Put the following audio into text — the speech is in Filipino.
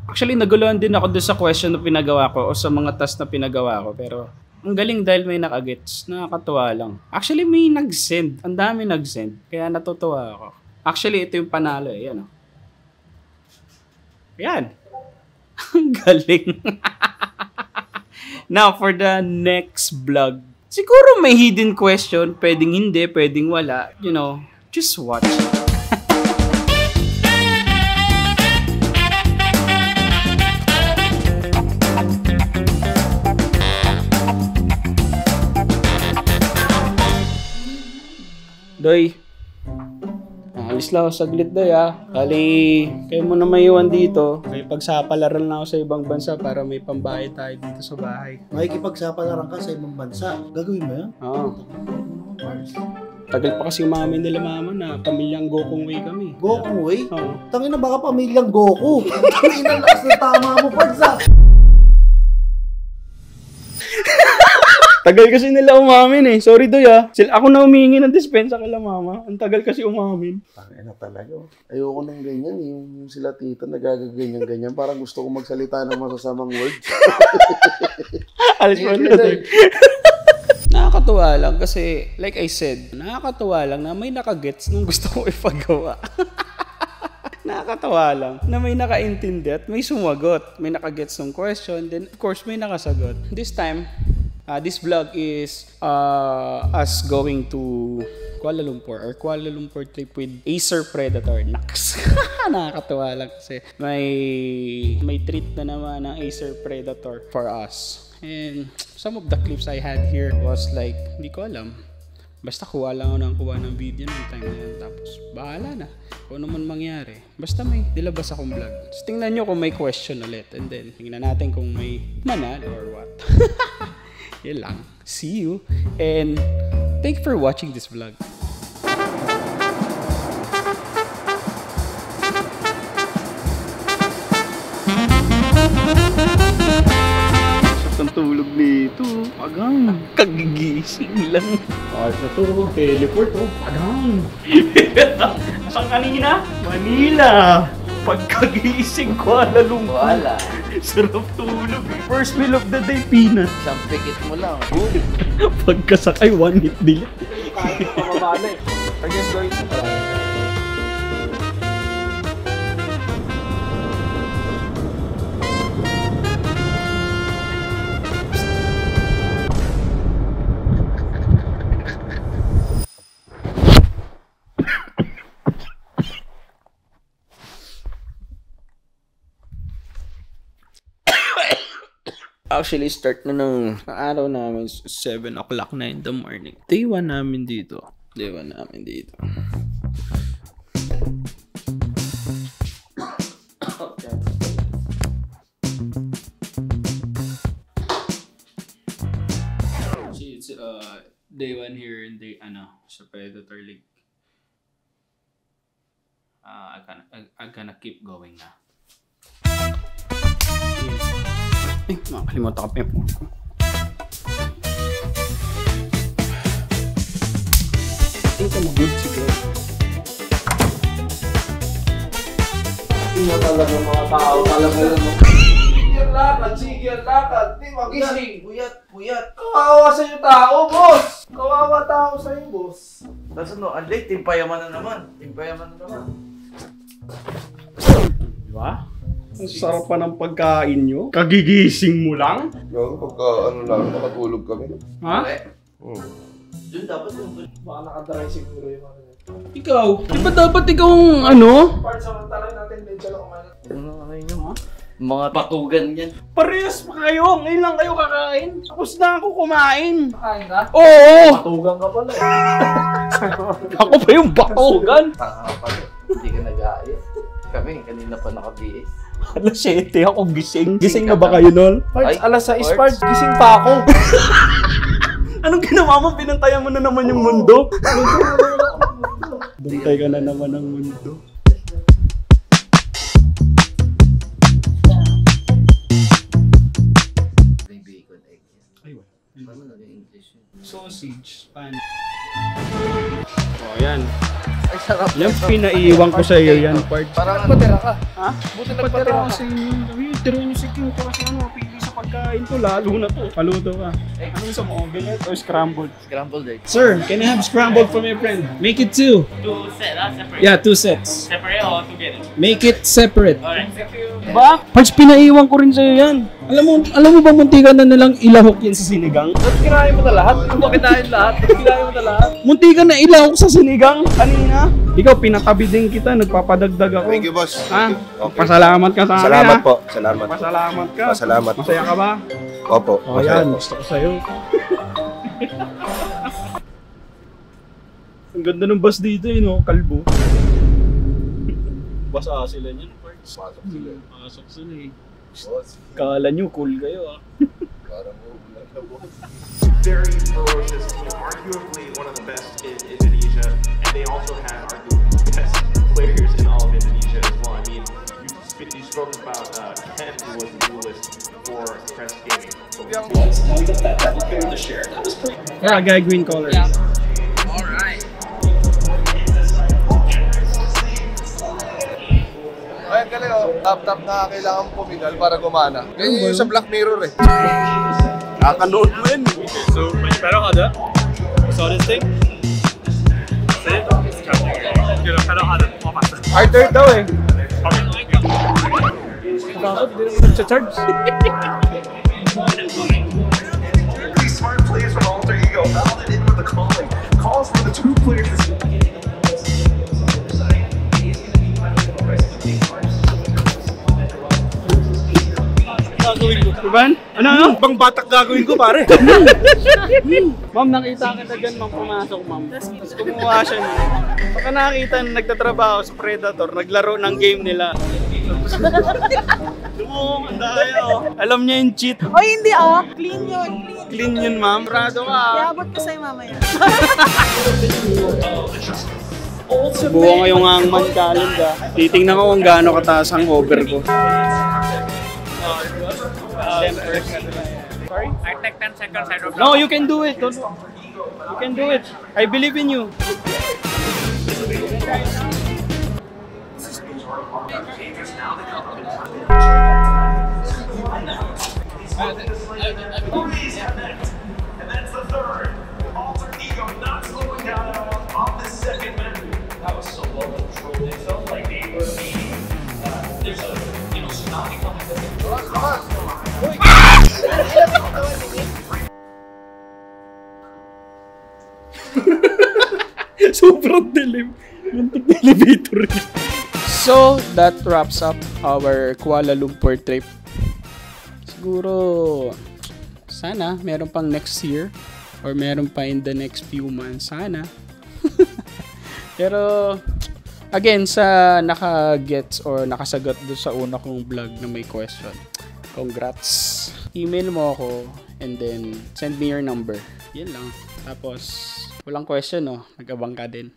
Actually, naguluhan din ako doon sa question na pinagawa ko o sa mga task na pinagawa ko. Pero, ang galing dahil may nakagets. Nakakatuwa lang. Actually, may nag-send. Ang dami nag-send. Kaya natutuwa ako. Actually, ito yung panalo eh. Yan o. Yan. Ang galing. Now, for the next vlog. Siguro may hidden question. Pwedeng hindi, pwedeng wala. You know, just watch. Doy, alis lang ako saglit, Doy, ha. Kali, kayo mo na maiwan dito. May pagsapalaran na ako sa ibang bansa para may pambayad tayo dito sa bahay. Makikipagsapalaran ka sa ibang bansa. Gagawin mo yan? Oo. Tagal pa kasi umamin nila mama na pamilyang Gokong Way kami. Gokong Way? Oo. Tangina baka pamilyang Goku. Tangina lakas na tama mo, Parsa. Tagal kasi nila umamin eh. Sorry, Doy, ha. Ako na humingi ng dispensa kala mama. Ang tagal kasi umamin. Tangina talaga. Ayoko ng ganyan. Yung sila tita nagaganyan-ganyan. Parang gusto ko magsalita ng masasamang words. Alis mo na, Doy. Nakakatuwa lang kasi, like I said, nakakatuwa lang na may nakagets nung gusto ko ipagawa. Nakakatawa lang na may nakaintindi at may sumagot. May nakagets ng question, then of course may nakasagot. This time, this vlog is us going to Kuala Lumpur trip with Acer Predator. Naks. Nakakatawa lang kasi may treat na naman ng Acer Predator for us. And some of the clips I had here was like, hindi ko alam. Basta kuha lang ako ng video ng time na yun. Tapos, bahala na. Kung ano man mangyari. Basta may dilabas akong vlog. So, tingnan nyo kung may question ulit. And then, tingnan natin kung may manalo or what. Yan lang. See you. And thank you for watching this vlog. Ang tulog nito. Agang. Kagigising lang. Ay, natulog. Teleport. Agang. Saan kanina? Manila. Pagkagising Kuala Lumpur. Wala. Sarap tulog. First meal of the day, peanut. Isang pikit mo lang. Pagkasakay, one hit delete. Kahit pamabala eh. I guess going to Actually, start na ng araw namin 7 o'clock na in the morning. Day 1 namin dito. See, it's day 1 here in the, sa Predator League. I'm gonna keep going na. Eh, makakalimutan ka pa yung phone ko. Ito mag-good siguro. Tingnan talaga mga tao. Talaga lang. Sige ang lakad. Di magising. Puyat. Kawawa sa iyo tao, boss. Kawawa tao sa iyo, boss. Tapos ano, ang late. Timpayaman na naman. Diba? Ang sarap pa ng pagkain nyo. Kagigising mo lang? Yung pagka nakatulog kami. Ha? Doon dapat yung baka nakadry siguro yung ano. Ikaw? Di ba dapat ikaw ang Part samantalay natin medyo lang kumain. Ano nyo? Mga patugan yan. Parehas pa kayo. Ngayon lang kayo kakain. Tapos na ako kumain. Kakain ka? Oo! Patugan ka pala eh. Ako pa yung batugan. Tanga ka pala. Hindi ka nag-aayos. Kami, kanina pa naka-BS. Alas 7 ako gising. Gising na ba kayo, Nol? Ay, Alas 6, Parts. Parts. Gising pa ako. Anong ginawa mo? Pinantayan mo na naman yung mundo? Bantay ka na naman ng mundo. May bacon egg yan. Ayun. Paano naging English yun? Sausage, pan. Oh, yan. Ay, Sarap. Yung pinaiwan ko sa iyo yan, part. Parang nagpatira ka. Ha? Buti nagpatira ka. Sa inyo. Tira nyo si King kasi ano, pili sa pagkain ko, lalo na to. Paluto ka. Anong sa mo, omelette o scrambled? Scrambled egg. Sir, can I have scrambled from your friend? Make it 2. 2 sets, separate. Yeah, 2 sets. Separate or together? Make it separate. Alright, thank you. Ba? Parts, pinaiwan ko rin sa'yo yan. Alam mo ba muntikan na nilang ilahok yan sa sinigang? Ba't kinain mo na lahat? Ano ba kinain lahat? Ba't kinain mo na lahat? Muntikan na ilahok sa sinigang kanina. Ikaw, pinatabi din kita, nagpapadagdag ako. Thank you, boss. Ha? Okay. Pasalamat ka sa akin, Salamat ha? po. Salamat po. Pasalamat ka. Pasalamat po. Masaya ka ba? Opo. O masaya yan, po. gusto ko sa'yo. Ang ganda ng bus dito, no? Kalbo. Basa sila niyan, parts. Pasok sila. Pasok sila eh. Boss, Kala nyo, cool kayo ah. parang uulan na, boss. Very ferocious team, arguably one of the best in Indonesia, and they also have arguably the best players in all of Indonesia as well. I mean, you spoke about Ken, who was the duelist for Crest Gaming. Yeah, guy green color. Yeah. Ayan, galing oh. Tap-tap na kailangan pumigal para gumana. Ganyan yung sa Black Mirror eh. Kakanood mo yun. So, pero kada? Saw this thing? Pero kada? Harder daw eh. Bakit? Hindi naman nagcha-charge. These smart plays from Alter Ego, fouled it in with the calling. Calls for the two players. Gagawin ko. Ivan? Ano? Bang batak gagawin ko, pare. Ma'am, nakita kita dyan, ma'am, pumasok, ma'am. Tapos kumuha siya niya. Baka nakita na nagtatrabaho sa Predator, naglaro ng game nila. Lumong, ang daya, oh. Alam niya yung cheat. Oy, hindi ah. Clean yun. Clean. Clean yun, ma'am. Prado ka. Iabot ko sa'yo mamaya. Buo ngayong hangman calendar. Titingnan ko kung gaano kataas ang over ko. Sorry? I take 10 seconds, I drop No, you can do it. You can do it. I believe in you. And that's the third. Alter Ego not slowing down on this second match. That was so well controlled. It felt like they were being, there's a, tsunami coming. Sobrang dilim. Muntik na elevator. So, that wraps up our Kuala Lumpur trip. Siguro, sana meron pang next year or meron pa in the next few months. Sana. Pero, again, sa naka-gets or nakasagot doon sa una kong vlog na may question, congrats. Email mo ako and then send me your number. Yan lang. Tapos, walang question, no? Nag-abang ka din.